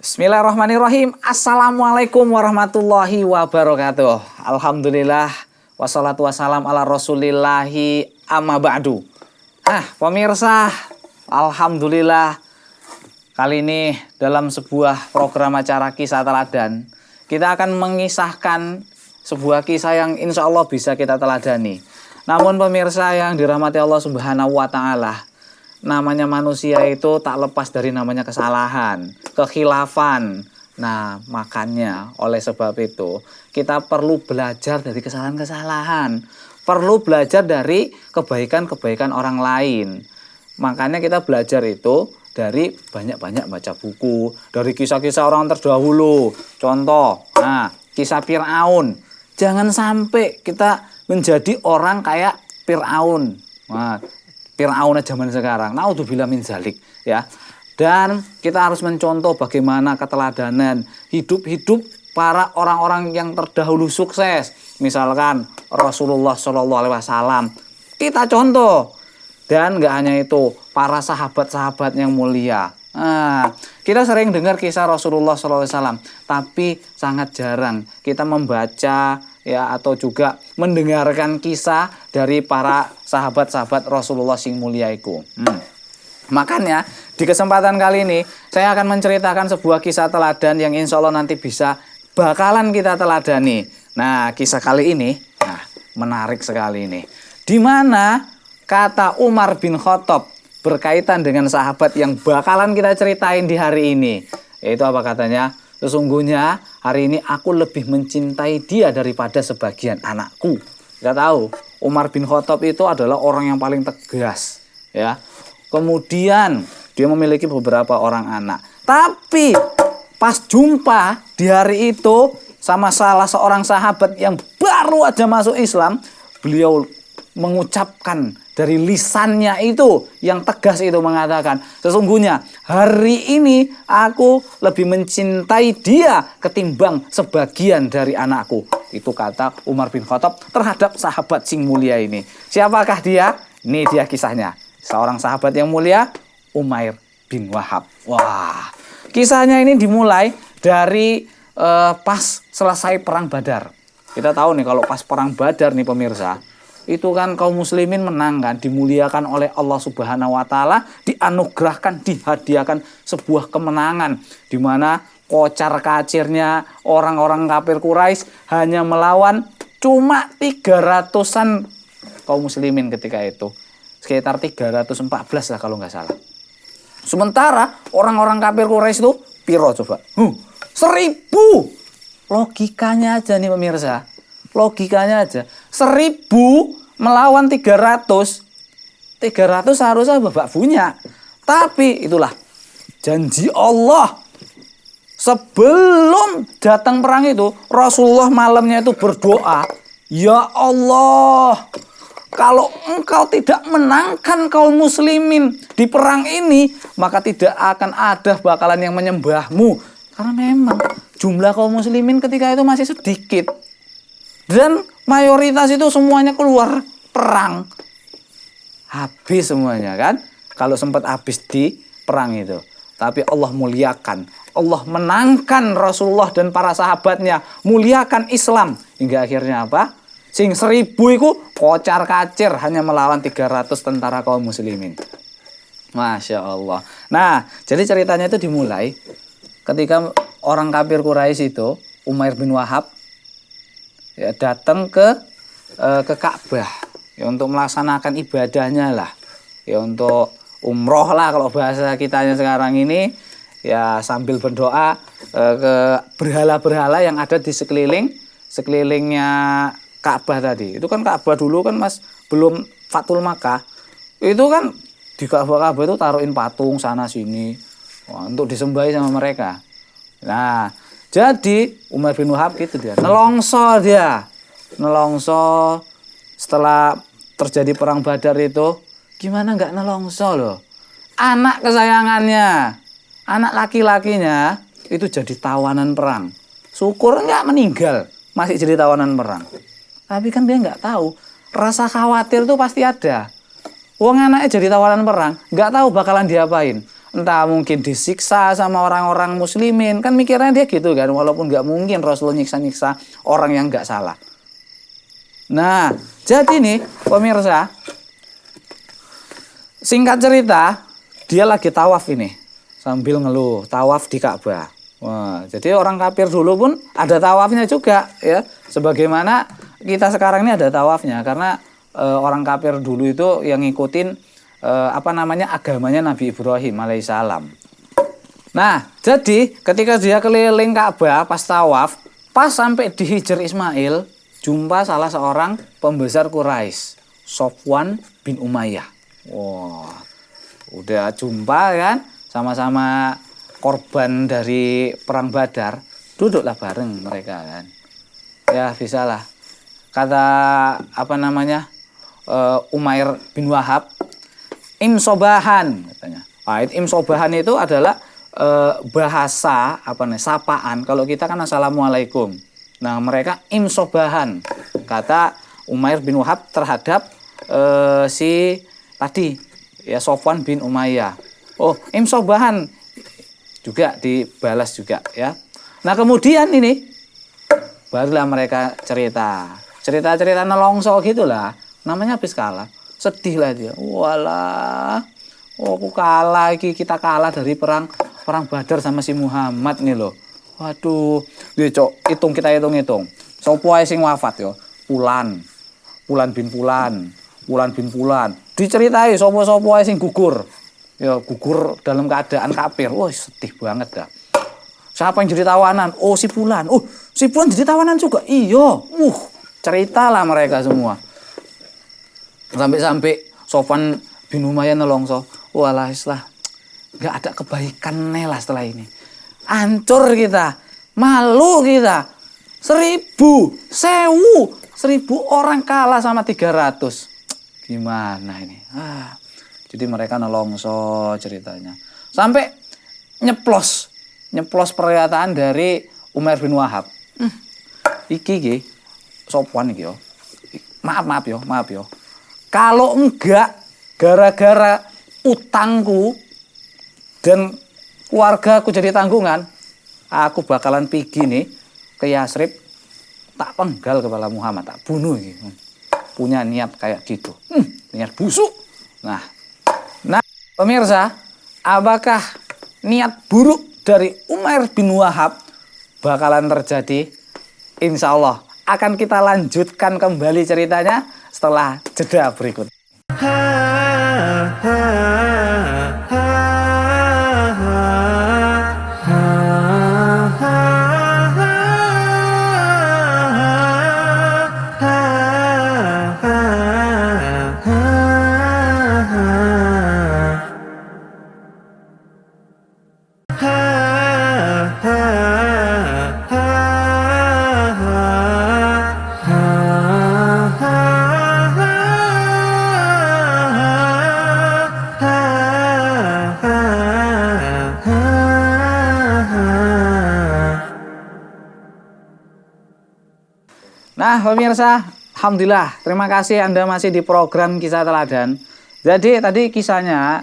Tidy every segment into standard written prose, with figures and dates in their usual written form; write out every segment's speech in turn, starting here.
Bismillahirrahmanirrahim. Assalamualaikum warahmatullahi wabarakatuh. Alhamdulillah wassalatu wassalam ala rasulillahi amma ba'du. Pemirsa, alhamdulillah kali ini dalam sebuah program acara Kisah Teladan kita akan mengisahkan sebuah kisah yang insya Allah bisa kita teladani. Namun pemirsa yang dirahmati Allah Subhanahu wa Ta'ala, namanya manusia itu tak lepas dari namanya kesalahan, kekhilafan. Nah, makanya oleh sebab itu kita perlu belajar dari kesalahan-kesalahan, perlu belajar dari kebaikan-kebaikan orang lain. Makanya kita belajar itu dari banyak-banyak baca buku, dari kisah-kisah orang terdahulu. Contoh, kisah Fir'aun. Jangan sampai kita menjadi orang kayak Fir'aun. Fir'aun zaman sekarang. Naudzubillah min zalik, ya. Dan kita harus mencontoh bagaimana keteladanan hidup-hidup para orang-orang yang terdahulu sukses. Misalkan Rasulullah SAW. Kita contoh. Dan nggak hanya itu, para sahabat-sahabat yang mulia. Kita sering dengar kisah Rasulullah SAW, tapi sangat jarang kita membaca ya atau juga mendengarkan kisah dari para sahabat-sahabat Rasulullah sing mulia iku. Makanya di kesempatan kali ini saya akan menceritakan sebuah kisah teladan yang insya Allah nanti bakalan kita teladani. Nah, kisah kali ini menarik sekali ini. Di mana kata Umar bin Khattab berkaitan dengan sahabat yang bakalan kita ceritain di hari ini. Yaitu apa katanya? Sesungguhnya hari ini aku lebih mencintai dia daripada sebagian anakku. Kita tahu Umar bin Khattab itu adalah orang yang paling tegas, ya. Kemudian dia memiliki beberapa orang anak. Tapi pas jumpa di hari itu sama salah seorang sahabat yang baru aja masuk Islam, beliau mengucapkan dari lisannya itu yang tegas itu mengatakan, sesungguhnya hari ini aku lebih mencintai dia ketimbang sebagian dari anakku. Itu kata Umar bin Khattab terhadap sahabat sing mulia ini. Siapakah dia? Ini dia kisahnya. Seorang sahabat yang mulia, Umair bin Wahab. Wah, kisahnya ini dimulai dari pas selesai perang Badar. Kita tahu nih kalau pas perang Badar nih pemirsa, itu kan kaum muslimin menang kan, dimuliakan oleh Allah Subhanahu wa Ta'ala, dianugerahkan, dihadiahkan sebuah kemenangan di mana kocar kacirnya orang-orang kafir Quraisy hanya melawan cuma 300-an kaum muslimin ketika itu. Sekitar 314 lah kalau nggak salah. Sementara orang-orang kafir Quraisy itu piro coba? 1000. Logikanya aja nih pemirsa. Logikanya aja. 1000 melawan 300. 300 harusnya babak punya. Tapi itulah janji Allah. Sebelum datang perang itu, Rasulullah malamnya itu berdoa, ya Allah, kalau engkau tidak menangkan kaum muslimin di perang ini, maka tidak akan ada bakalan yang menyembahmu. Karena memang jumlah kaum muslimin ketika itu masih sedikit. Dan mayoritas itu semuanya keluar perang. Habis semuanya kan. Kalau sempat habis di perang itu. Tapi Allah muliakan. Allah menangkan Rasulullah dan para sahabatnya. Muliakan Islam. Hingga akhirnya apa? Sing 1000 itu kocar kacir hanya melawan 300 tentara kaum muslimin. Masya Allah. Nah, jadi ceritanya itu dimulai ketika orang kafir Quraisy itu, Umair bin Wahab, ya, datang ke Ka'bah ya, untuk melaksanakan ibadahnya lah, ya untuk umroh lah kalau bahasa kitanya sekarang ini, ya sambil berdoa ke berhala-berhala yang ada di sekelilingnya Ka'bah tadi. Itu kan Ka'bah dulu kan Mas, belum Fathul Makkah. Itu kan di Ka'bah itu taruhin patung sana sini. Wah, untuk disembah sama mereka. Nah, jadi Umar bin Wahab gitu dia. Nelongso setelah terjadi perang Badar itu, Gimana nggak nelongso loh? Anak kesayangannya, anak laki-lakinya itu jadi tawanan perang. Syukur nggak meninggal, masih jadi tawanan perang. Tapi kan dia nggak tahu, rasa khawatir tuh pasti ada. Wong anaknya jadi tawanan perang, nggak tahu bakalan diapain. Entah mungkin disiksa sama orang-orang muslimin. Kan mikirnya dia gitu kan, walaupun nggak mungkin Rasulullah nyiksa-nyiksa orang yang nggak salah. Nah, jadi nih pemirsa, singkat cerita, dia lagi tawaf ini. Sambil ngeluh, tawaf di Ka'bah. Wah, jadi orang kafir dulu pun ada tawafnya juga ya. Sebagaimana kita sekarang ini ada tawafnya. Karena orang kafir dulu itu yang ngikutin agamanya Nabi Ibrahim alaihissalam. Nah, jadi ketika dia keliling Ka'bah pas tawaf, pas sampai di Hijr Ismail, jumpa salah seorang pembesar Quraisy, Sofwan bin Umayyah. Wah, udah jumpa kan, sama-sama korban dari perang Badar, duduklah bareng mereka kan. Ya bisalah. Kata Umair bin Wahab, imsobahan katanya. Imsobahan itu adalah bahasa sapaan. Kalau kita kan assalamualaikum. Nah, mereka imsobahan. Kata Umair bin Wahab terhadap si tadi ya Sofwan bin Umayyah. Oh, imsobahan juga dibalas juga ya. Nah, kemudian ini barulah mereka cerita nelongso gitulah. Namanya habis kalah, sedih lah dia. Walah, aku kalah kita kalah dari perang Badar sama si Muhammad nih loh. Waduh, kita hitung. Sopo ae sing wafat yo? Pulan bin Pulan. Diceritai sopo ae sing gugur. Ya gugur dalam keadaan kafir. Wah, sedih banget dah. Siapa yang jadi tawanan? Oh, si Pulan. Oh, si Pulan jadi tawanan juga. Iya. Ceritalah mereka semua. Sampai Sofwan bin Umayyah nelongso. Walah, nggak ada kebaikan lah setelah ini. Hancur kita. Malu kita. 1000 orang kalah sama 300. Gimana ini? Jadi mereka nelongso ceritanya. Sampai nyeplos pernyataan dari Umair bin Wahab. Iki Sofwan iki yo. Maaf yo. Kalau enggak gara-gara utangku dan keluargaku jadi tanggungan, aku bakalan pergi nih ke Yasrib, tak penggal kepala Muhammad, tak bunuh gitu. Punya niat kayak gitu. Niat busuk. Nah, pemirsa, apakah niat buruk dari Umair bin Wahab bakalan terjadi? Insya Allah akan kita lanjutkan kembali ceritanya setelah jeda berikut. Nah, pemirsa, alhamdulillah, terima kasih Anda masih di program Kisah Teladan. Jadi tadi kisahnya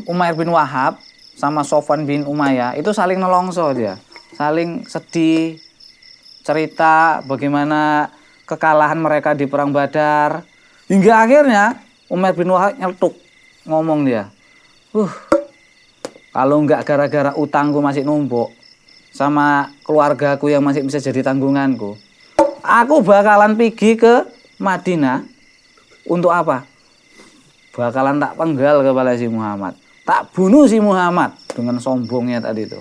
Umair bin Wahab sama Sofwan bin Umayyah itu saling nelongso dia, saling sedih, cerita bagaimana kekalahan mereka di perang Badar, hingga akhirnya Umair bin Wahab nyeletuk, ngomong dia, kalau nggak gara-gara utangku masih numpuk sama keluargaku yang masih bisa jadi tanggunganku, aku bakalan pergi ke Madinah. Untuk apa? Bakalan tak penggal kepala si Muhammad, tak bunuh si Muhammad dengan sombongnya tadi itu.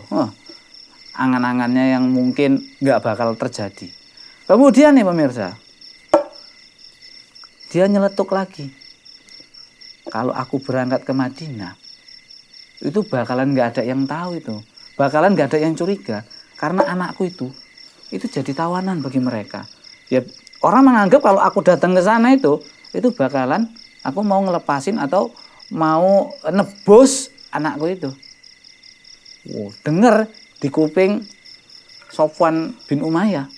Angan-angannya yang mungkin nggak bakal terjadi. Kemudian nih pemirsa, dia nyeletuk lagi, kalau aku berangkat ke Madinah, itu bakalan nggak ada yang tahu itu. Bakalan gak ada yang curiga karena anakku itu jadi tawanan bagi mereka. Ya, orang menganggap kalau aku datang ke sana itu bakalan Aku mau ngelepasin atau mau nebus anakku itu. Denger di kuping Sofwan bin Umayyah.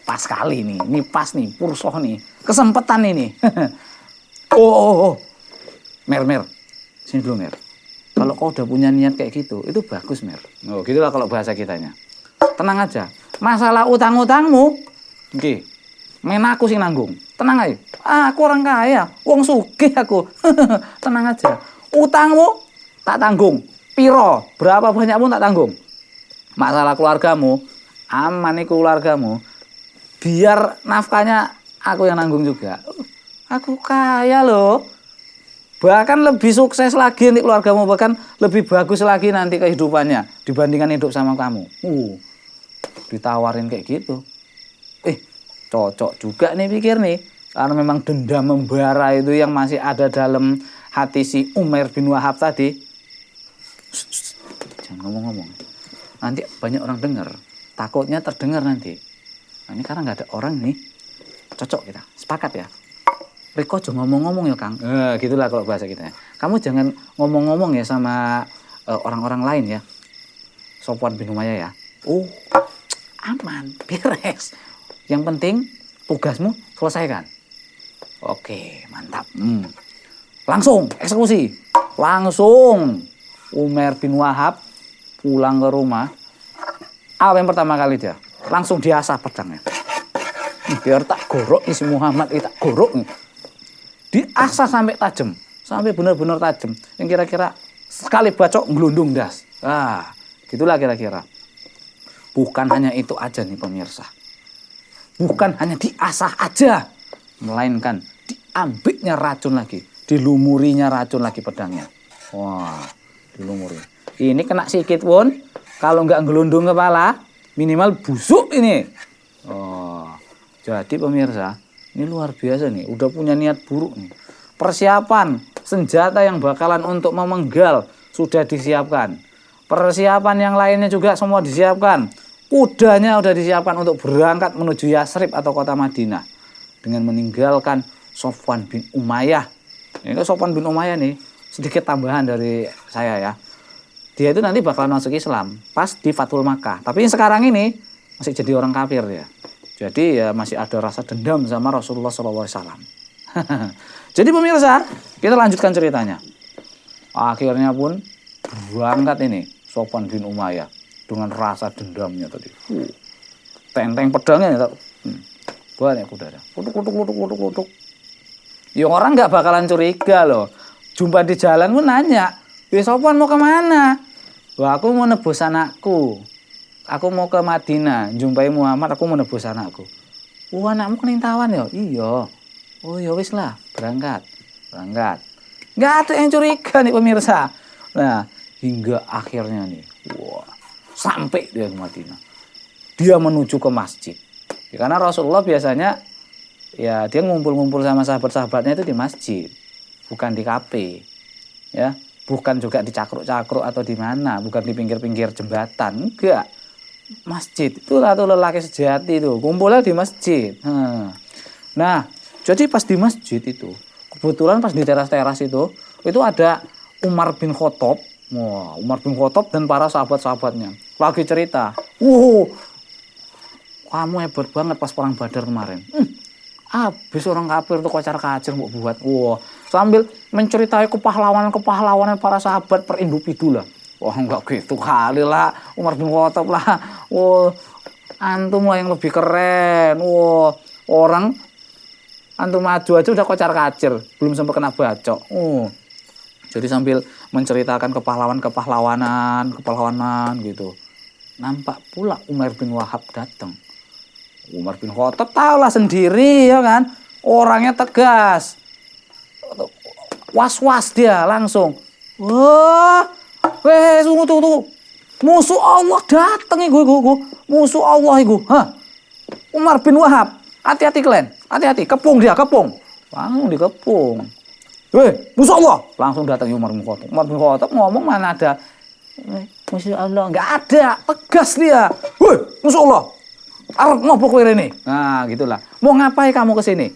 Pas kali nih, ini pas nih, pursoh nih, kesempatan ini. Oh. Mer. Sini dulu, Mer. Kalau kau udah punya niat kayak gitu, itu bagus, Mer. Oh, gitulah kalau bahasa kitanya. Tenang aja. Masalah utang-utangmu, oke. Men aku sing nanggung. Tenang aja. Aku orang kaya, wong sugih aku. Tenang aja. Utangmu tak tanggung. Piro, berapa banyak pun tak tanggung. Masalah keluargamu, aman nih keluargamu. Biar nafkahnya aku yang nanggung juga. Aku kaya loh. Bahkan lebih sukses lagi nih keluargamu, bahkan lebih bagus lagi nanti kehidupannya dibandingkan hidup sama kamu. Ditawarin kayak gitu. Cocok juga nih pikir nih. Karena memang dendam membara itu yang masih ada dalam hati si Umair bin Wahab tadi. Jangan ngomong-ngomong. Nanti banyak orang dengar. Takutnya terdengar nanti. Nah, ini karena nggak ada orang nih. Cocok kita. Sepakat ya. Riko jangan ngomong-ngomong ya Kang. Gitulah kalau bahasa kita. Kamu jangan ngomong-ngomong ya sama orang-orang lain ya. Sofwan bin Umayyah ya. Aman. Beres. Yang penting tugasmu selesaikan. Oke, mantap. Langsung eksekusi. Langsung Umair bin Wahab pulang ke rumah. Apa yang pertama kali dia? Langsung diasah pedangnya. Biar tak gorok nih si Muhammad, tak gorok nih. Diasah sampai tajam, sampai benar-benar tajam. Yang kira-kira sekali bacok ngelundung das. Gitulah kira-kira. Bukan hanya itu aja nih pemirsa. Bukan hanya diasah aja, melainkan diambilnya racun lagi, dilumurinya racun lagi pedangnya. Dilumuri. Ini kena sikit pun, kalau nggak ngelundung kepala, minimal busuk ini. Jadi pemirsa, ini luar biasa nih, udah punya niat buruk nih. Persiapan senjata yang bakalan untuk memenggal sudah disiapkan. Persiapan yang lainnya juga semua disiapkan. Kudanya udah disiapkan untuk berangkat menuju Yasrib atau kota Madinah. Dengan meninggalkan Sofwan bin Umayyah. Ini Sofwan bin Umayyah nih, sedikit tambahan dari saya ya. Dia itu nanti bakalan masuk Islam pas di Fathul Makkah. Tapi sekarang ini masih jadi orang kafir ya. Jadi ya masih ada rasa dendam sama Rasulullah SAW. Jadi pemirsa, kita lanjutkan ceritanya. Akhirnya pun berangkat ini Sofwan bin Umayyah dengan rasa dendamnya tadi. Tenteng pedangnya ya. Banyak kudanya. Kutuk. Ya orang nggak bakalan curiga loh. Jumpa di jalan pun nanya, Sofwan mau kemana? Aku mau nebus anakku. Aku mau ke Madinah, jumpai Muhammad, aku mau nebus anakku. Anakmu kenintawan ya? Iya. Ya wis lah, berangkat. Nggak ada yang curiga nih pemirsa. Nah, hingga akhirnya nih, sampai dia ke Madinah. Dia menuju ke masjid. Ya, karena Rasulullah biasanya ya dia ngumpul-ngumpul sama sahabat-sahabatnya itu di masjid, bukan di kafe. Ya, bukan juga di cakruk-cakruk atau di mana, bukan di pinggir-pinggir jembatan, enggak. Masjid itu tuh lelaki sejati itu kumpulnya di masjid. Nah, jadi pas di masjid itu kebetulan pas di teras-teras itu ada Umar bin Khattab. Umar bin Khattab dan para sahabat-sahabatnya lagi cerita. Kamu hebat banget pas perang Badar kemarin. Habis orang kafir tuh kocar-kacir mau buat. Sambil menceritai kepahlawanan para sahabat per individu lah. Enggak gitu kali lah. Umar bin Khattab lah. Antum lah yang lebih keren. Orang antum maju aja udah kocar-kacir, belum sempat kena bacok. Jadi sambil menceritakan kepahlawanan gitu. Nampak pula Umar bin Wahab datang. Umar bin Khattab tahulah sendiri ya kan. Orangnya tegas. Was-was dia langsung. Tunggu. Musuh Allah datang iku. Musuh Allah iku. Umar bin Wahab. Hati-hati kalian. Hati-hati. Kepung dia. Langsung dikepung. Musuh Allah. Langsung datang Umar bin Khattab. Umar bin Khattab ngomong mana ada. Musuh Allah. Enggak ada. Tegas dia. Musuh Allah. Arep ngopo kowe rene? Nah, gitulah. Mau ngapain kamu ke sini?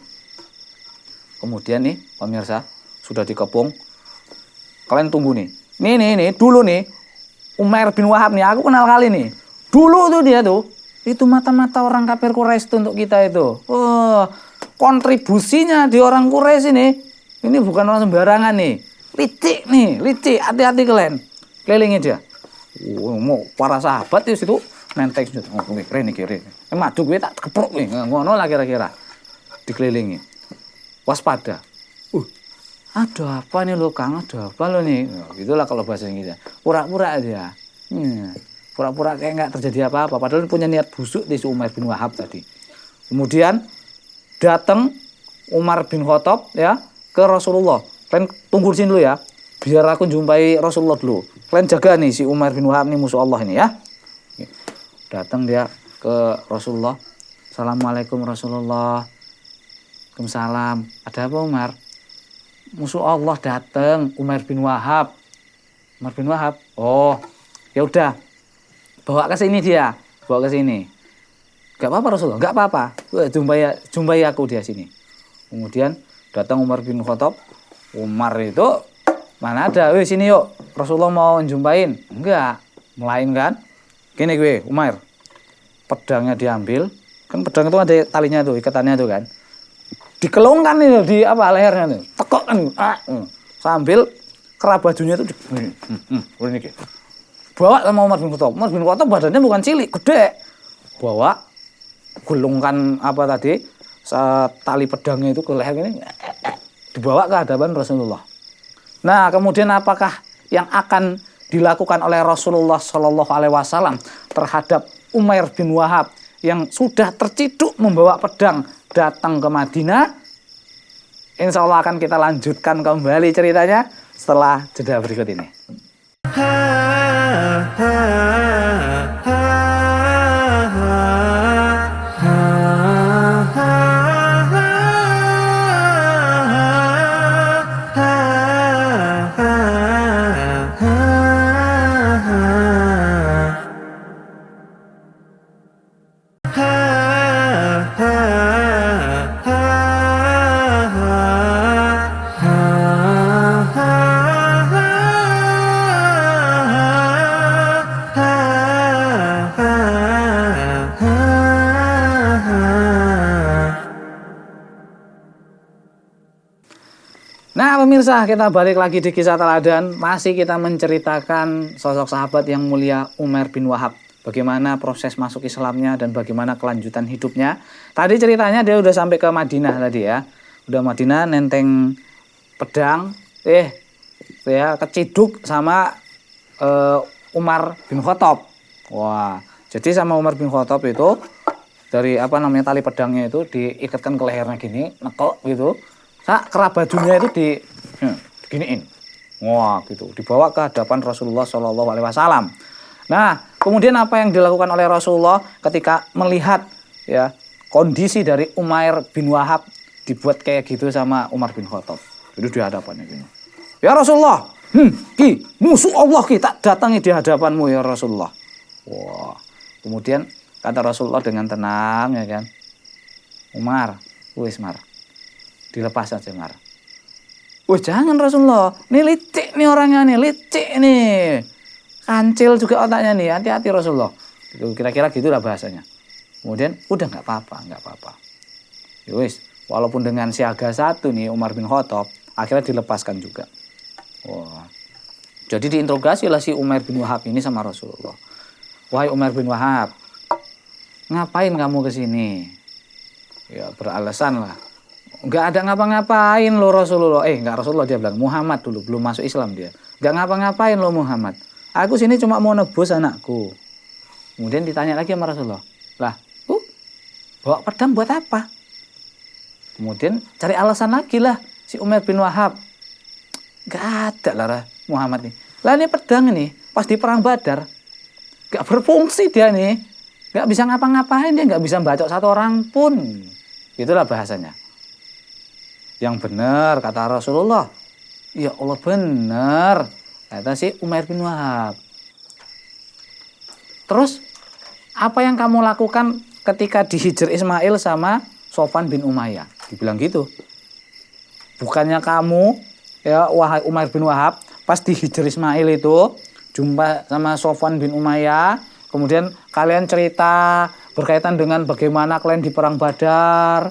Kemudian nih pemirsa, sudah dikepung. Kalian tunggu nih. Nih, dulu nih Umair bin Wahab nih, aku kenal kali nih. Dulu tuh dia tuh, itu mata-mata orang kafir Quraisy tuh untuk kita itu. Kontribusinya di orang Quraisy ini bukan orang sembarangan nih. Licik, hati-hati kalian. Kelilingi dia. Mau para sahabat di situ nenteng situ. Kiri. Madu gue tak keprok nih, ngono lah kira-kira. Dikelilingi. Waspada. Ada apa nih lo Kang? Ada apa lo nih? Gitulah kalau bahasa Inggrisnya. Pura-pura aja. Pura-pura kayak nggak terjadi apa-apa. Padahal punya niat busuk di Umair bin Wahab tadi. Kemudian datang Umar bin Khattab ya ke Rasulullah. Kalian tunggu di sini dulu ya. Biar aku jumpai Rasulullah dulu. Kalian jaga nih si Umar bin Wahab nih musuh Allah ini ya. Datang dia ke Rasulullah. Assalamualaikum Rasulullah. Waalaikumsalam. Ada apa Umar? Musuh Allah datang, Umar bin Wahab. Umar bin Wahab. Oh, ya udah. Bawa ke sini dia. Bawa ke sini. Gak apa-apa Rasulullah, gak apa-apa. Jumpai aku di sini. Kemudian datang Umar bin Khattab. Umar itu mana ada? Wih sini yuk. Rasulullah mau jumpain. Enggak. Melainkan gini gue, Umar. Pedangnya diambil. Kan pedang itu ada talinya tuh, ikatannya tuh kan. Dikelungkan nih di apa lehernya nih. Tekok kan. Sambil kerah bajunya itu ini. Bawa sama Umar bin Khattab. Umar bin Khattab badannya bukan cilik, gede. Bawa gulungkan apa tadi? Tali pedangnya itu ke leher ini. Dibawa ke hadapan Rasulullah. Nah, kemudian apakah yang akan dilakukan oleh Rasulullah Shallallahu Alaihi Wasallam terhadap Umair bin Wahab yang sudah terciduk membawa pedang datang ke Madinah? Insya Allah akan kita lanjutkan kembali ceritanya setelah jeda berikut ini. Nah pemirsa, kita balik lagi di kisah teladan. Masih kita menceritakan sosok sahabat yang mulia Umair bin Wahab. Bagaimana proses masuk Islamnya dan bagaimana kelanjutan hidupnya. Tadi ceritanya dia udah sampai ke Madinah tadi ya. Udah Madinah nenteng pedang. Ya keciduk sama Umar bin Khattab. Wah, jadi sama Umar bin Khattab itu dari tali pedangnya itu diikatkan ke lehernya gini, nekok gitu. Kerah bajunya itu diginiin. Wah, gitu. Dibawa ke hadapan Rasulullah Shallallahu Alaihi Wasallam. Nah, kemudian apa yang dilakukan oleh Rasulullah ketika melihat ya kondisi dari Umair bin Wahab dibuat kayak gitu sama Umar bin Khattab. Itu di hadapannya gini. Ya Rasulullah, musuh Allah kita datangi di hadapanmu ya Rasulullah. Wah, kemudian kata Rasulullah dengan tenang ya kan. Umar, dilepas saja Umar. Jangan Rasulullah, ini licik nih orangnya nih, licik nih. Kancil juga otaknya nih, hati-hati Rasulullah. Itu kira-kira gitulah bahasanya. Kemudian udah nggak apa-apa. Walaupun dengan siaga satu nih Umar bin Khattab, akhirnya dilepaskan juga. Wah. Jadi diinterogasi lah si Umair bin Wahab ini sama Rasulullah. Wahai Umar bin Wahab, ngapain kamu ke sini? Ya beralasan lah. Enggak ada ngapa-ngapain lo Rasulullah. Enggak Rasulullah dia bilang. Muhammad dulu belum masuk Islam dia. Enggak ngapa-ngapain lo Muhammad. Aku sini cuma mau nebus anakku. Kemudian ditanya lagi sama Rasulullah. Lah, bawa pedang buat apa? Kemudian cari alasan lagi lah si Umair bin Wahab. Enggak ada lah Muhammad nih. Lah ini pedang ini pas di perang Badar. Enggak berfungsi dia nih. Enggak bisa ngapa-ngapain dia, enggak bisa bacok satu orang pun. Itulah bahasanya. Yang benar kata Rasulullah. Ya Allah benar. Kata si Umair bin Wahab. Terus apa yang kamu lakukan ketika dihijr Ismail sama Sofwan bin Umayyah? Dibilang gitu. bukannya kamu ya wahai Umair bin Wahab pas di Hijr Ismail itu jumpa sama Sofwan bin Umayyah, kemudian kalian cerita berkaitan dengan bagaimana kalian di perang Badar,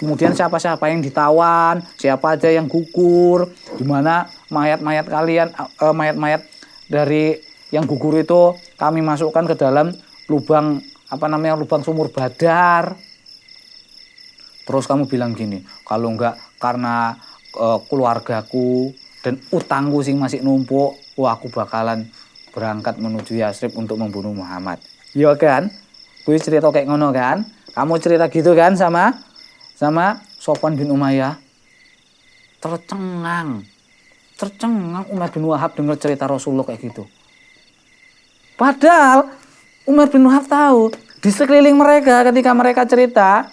kemudian siapa-siapa yang ditawan, siapa aja yang gugur, gimana mayat-mayat kalian, mayat-mayat dari yang gugur itu kami masukkan ke dalam lubang lubang sumur Badar. Terus kamu bilang gini, kalau enggak karena keluargaku dan utangku sing masih numpuk, wah aku bakalan berangkat menuju Yasrib untuk membunuh Muhammad. Iya kan? Gue cerita kayak ngono kan? Kamu cerita gitu kan sama Sofwan bin Umayyah? Tercengang Umar bin Wahab dengar cerita Rasulullah kayak gitu. Padahal Umar bin Wahab tahu di sekeliling mereka ketika mereka cerita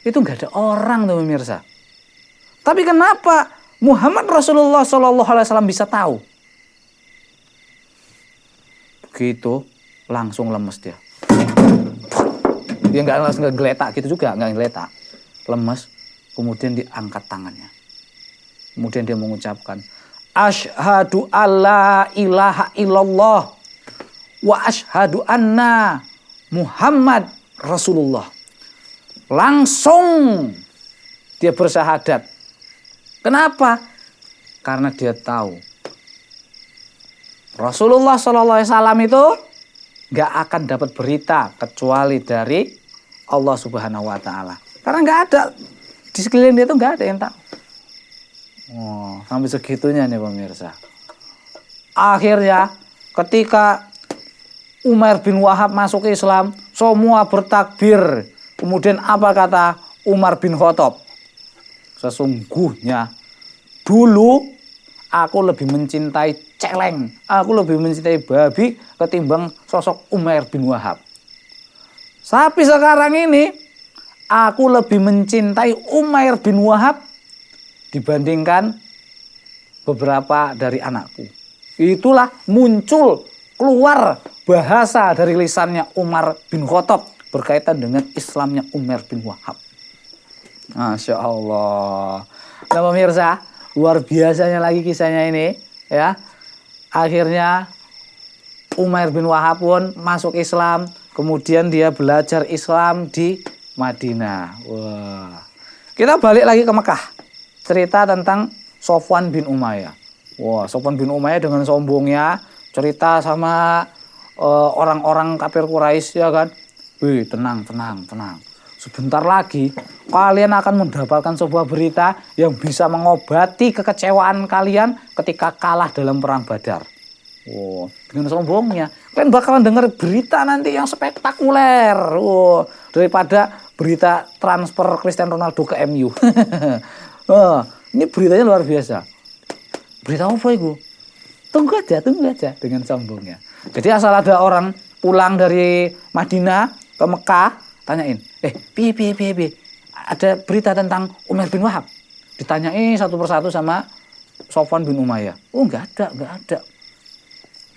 itu nggak ada orang tuh pemirsa. Tapi kenapa Muhammad Rasulullah SAW bisa tahu? Begitu langsung lemes dia. Dia nggak langsung geletak gitu juga, nggak geletak, lemes. Kemudian diangkat tangannya. Kemudian dia mengucapkan, Asyhadu alla ilaha illallah wa asyhadu anna Muhammad Rasulullah. Langsung dia bersyahadat. Kenapa? Karena dia tahu Rasulullah SAW itu gak akan dapat berita kecuali dari Allah Subhanahu Wa Taala. Karena gak ada di sekeliling dia itu gak ada yang tahu. Oh, sampai segitunya nih pemirsa. Akhirnya ketika Umar bin Wahab masuk ke Islam, semua bertakbir. Kemudian apa kata Umar bin Khattab? Sesungguhnya dulu aku lebih mencintai celeng, aku lebih mencintai babi ketimbang sosok Umar bin Wahab. Tapi sekarang ini aku lebih mencintai Umar bin Wahab dibandingkan beberapa dari anakku. Itulah muncul keluar bahasa dari lisannya Umar bin Khattab berkaitan dengan Islamnya Umar bin Wahab. Masya Allah. Nah pemirsa, luar biasanya lagi kisahnya ini ya. Akhirnya Umar bin Wahab pun masuk Islam, kemudian dia belajar Islam di Madinah. Wah. Kita balik lagi ke Mekah. Cerita tentang Sofwan bin Umayyah. Wah, Sofwan bin Umayyah dengan sombongnya cerita sama orang-orang kafir Quraisy ya kan. Wih, tenang. Sebentar lagi kalian akan mendapatkan sebuah berita yang bisa mengobati kekecewaan kalian ketika kalah dalam perang Badar. Wow, dengan sombongnya kalian bakalan dengar berita nanti yang spektakuler. Wow, daripada berita transfer Cristiano Ronaldo ke MU. Oh, ini beritanya luar biasa. Berita apa itu? Tunggu aja dengan sombongnya. Jadi asal ada orang pulang dari Madinah ke Mekah, tanyain, piye, ada berita tentang Umar bin Wahab. Ditanyain satu persatu sama Sofwan bin Umayyah. Oh, nggak ada.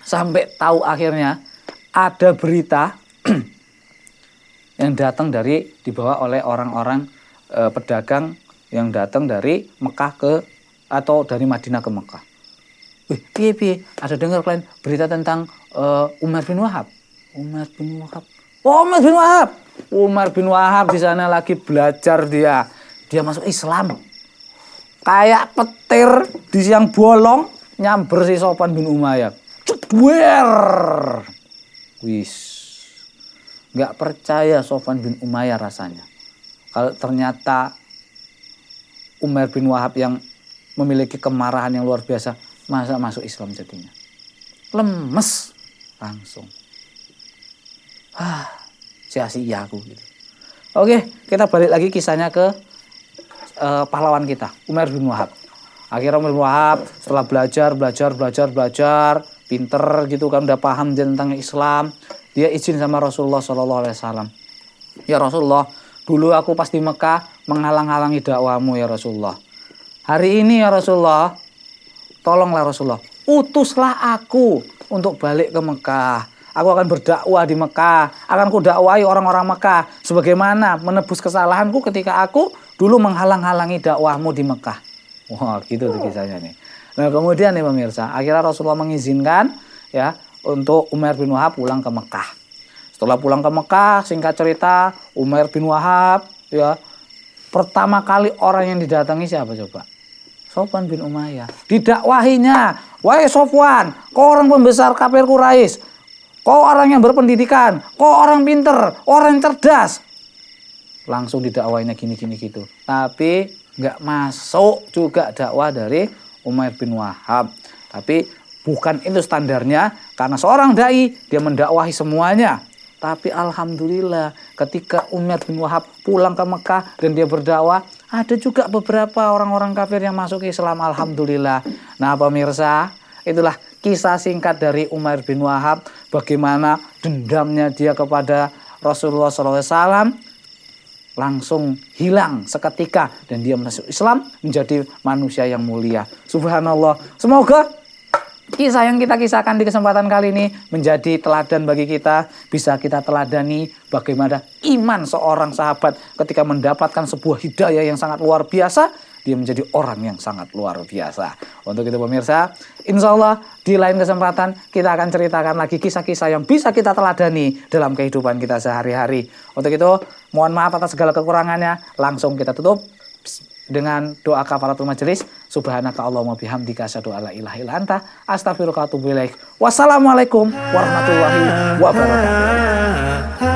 Sampai tahu akhirnya ada berita yang datang dibawa oleh orang-orang pedagang yang datang dari Mekah atau dari Madinah ke Mekah. Piye, ada dengar kalian berita tentang Umar bin Wahab? Umar bin Wahab di sana lagi belajar dia masuk Islam. Kayak petir di siang bolong nyamber si Sofwan bin Umayyah. Cedwer. Wis. Enggak percaya Sofwan bin Umayyah rasanya. Kalau ternyata Umar bin Wahab yang memiliki kemarahan yang luar biasa, masa masuk Islam jadinya. Lemes langsung. Sia-sia aku gitu. Oke, kita balik lagi kisahnya ke pahlawan kita, Umar bin Wahab. Akhirnya Umar bin Wahab setelah belajar, pinter gitu kan, udah paham tentang Islam, dia izin sama Rasulullah SAW. Ya Rasulullah, dulu aku pas di Mekah menghalang-halangi dakwahmu ya Rasulullah. Hari ini ya Rasulullah, tolonglah Rasulullah, utuslah aku untuk balik ke Mekah. Aku akan berdakwah di Mekah, akan kudakwahi orang-orang Mekah sebagaimana menebus kesalahanku ketika aku dulu menghalang-halangi dakwahmu di Mekah. Wah, gitu tuh kisahnya nih. Nah, kemudian nih pemirsa, akhirnya Rasulullah mengizinkan ya untuk Umair bin Wahab pulang ke Mekah. Setelah pulang ke Mekah, singkat cerita, Umair bin Wahab ya pertama kali orang yang didatangi siapa coba? Sofwan bin Umayyah. Didakwahinya, wahai Sofwan, kau orang pembesar kafir Quraisy, kau orang yang berpendidikan, kau orang pinter, orang cerdas. Langsung didakwahinya gini-gini gitu. Tapi nggak masuk juga dakwah dari Umair bin Wahab. Tapi bukan itu standarnya, karena seorang dai dia mendakwahi semuanya. Tapi alhamdulillah ketika Umair bin Wahab pulang ke Mekah dan dia berdakwah, ada juga beberapa orang-orang kafir yang masuk Islam, alhamdulillah. Nah pemirsa, itulah kisah singkat dari Umair bin Wahab, bagaimana dendamnya dia kepada Rasulullah SAW langsung hilang seketika dan dia masuk Islam menjadi manusia yang mulia. Subhanallah. Semoga kisah yang kita kisahkan di kesempatan kali ini menjadi teladan bagi kita. Bisa kita teladani bagaimana iman seorang sahabat ketika mendapatkan sebuah hidayah yang sangat luar biasa. Dia menjadi orang yang sangat luar biasa. Untuk itu pemirsa, insya Allah di lain kesempatan kita akan ceritakan lagi kisah-kisah yang bisa kita teladani dalam kehidupan kita sehari-hari. Untuk itu mohon maaf atas segala kekurangannya. Langsung kita tutup dengan doa kafaratul majelis. Subhanaka Allahumma bihamdika asyhadu alla ilaha illa anta astaghfiruka wa atubu ilaik. Wassalamualaikum warahmatullahi wabarakatuh.